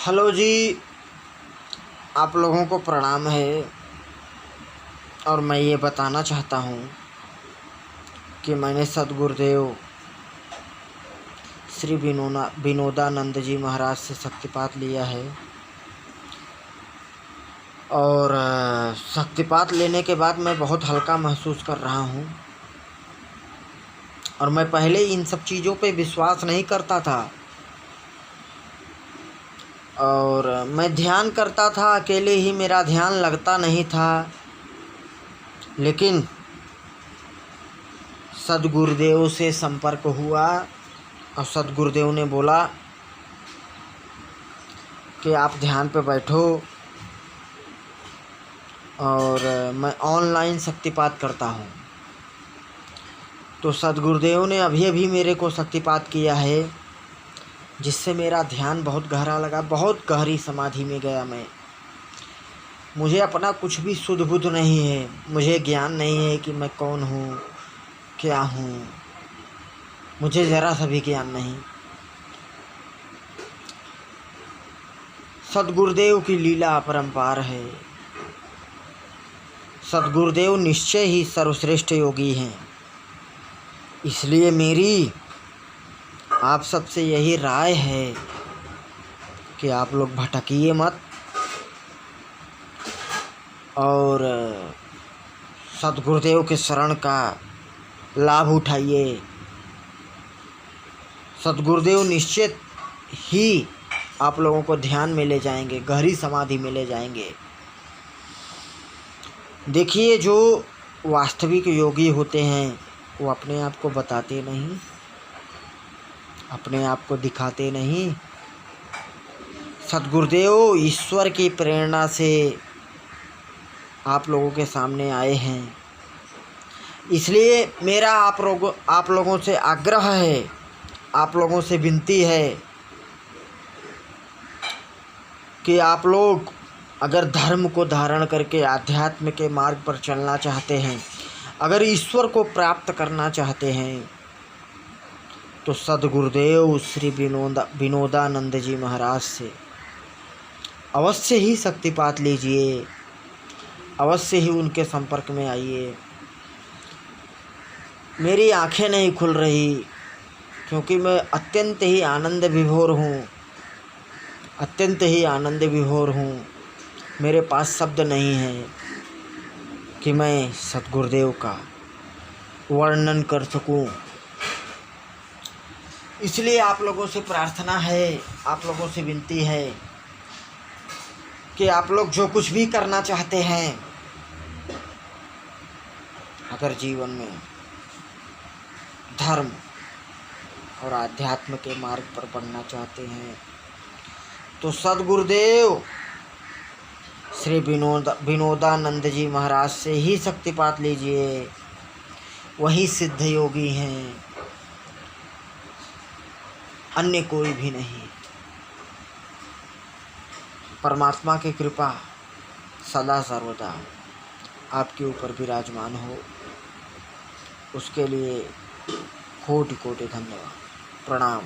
Hello जी, आप लोगों को प्रणाम है। और मैं ये बताना चाहता हूँ कि मैंने सद्गुरुदेव श्री विनोदानंद जी महाराज से शक्तिपात लिया है। और शक्तिपात लेने के बाद मैं बहुत हल्का महसूस कर रहा हूँ। और मैं पहले इन सब चीज़ों पे विश्वास नहीं करता था, और मैं ध्यान करता था, अकेले ही मेरा ध्यान लगता नहीं था। लेकिन सद्गुरुदेव से संपर्क हुआ और सद्गुरुदेव ने बोला कि आप ध्यान पे बैठो, और मैं ऑनलाइन शक्तिपात करता हूँ। तो सद्गुरुदेव ने अभी अभी मेरे को शक्तिपात किया है, जिससे मेरा ध्यान बहुत गहरा लगा, बहुत गहरी समाधि में गया मैं। मुझे अपना कुछ भी सुध बुध नहीं है, मुझे ज्ञान नहीं है कि मैं कौन हूँ, क्या हूँ, मुझे ज़रा सा भी ज्ञान नहीं। सद्गुरुदेव की लीला अपरंपार है। सद्गुरुदेव निश्चय ही सर्वश्रेष्ठ योगी हैं। इसलिए मेरी आप सबसे यही राय है कि आप लोग भटकिए मत, और सद्गुरुदेव के शरण का लाभ उठाइए। सद्गुरुदेव निश्चित ही आप लोगों को ध्यान में ले जाएंगे, गहरी समाधि में ले जाएंगे। देखिए, जो वास्तविक योगी होते हैं वो अपने आप को बताते नहीं, अपने आप को दिखाते नहीं। सद्गुरुदेव ईश्वर की प्रेरणा से आप लोगों के सामने आए हैं। इसलिए मेरा आप लोगों से आग्रह है, आप लोगों से विनती है कि आप लोग अगर धर्म को धारण करके आध्यात्म के मार्ग पर चलना चाहते हैं, अगर ईश्वर को प्राप्त करना चाहते हैं, तो सद्गुरुदेव श्री विनोदानंद जी महाराज से अवश्य ही शक्तिपात लीजिए, अवश्य ही उनके संपर्क में आइए। मेरी आंखें नहीं खुल रही, क्योंकि मैं अत्यंत ही आनंद विभोर हूँ, अत्यंत ही आनंद विभोर हूँ। मेरे पास शब्द नहीं है कि मैं सद्गुरुदेव का वर्णन कर सकूं। इसलिए आप लोगों से प्रार्थना है, आप लोगों से विनती है कि आप लोग जो कुछ भी करना चाहते हैं, अगर जीवन में धर्म और आध्यात्म के मार्ग पर बढ़ना चाहते हैं, तो सद्गुरुदेव श्री विनोदानंद जी महाराज से ही शक्तिपात लीजिए। वही सिद्ध योगी हैं, अन्य कोई भी नहीं। परमात्मा की कृपा सदा सर्वदा आपके ऊपर विराजमान हो, उसके लिए कोटि कोटि धन्यवाद, प्रणाम।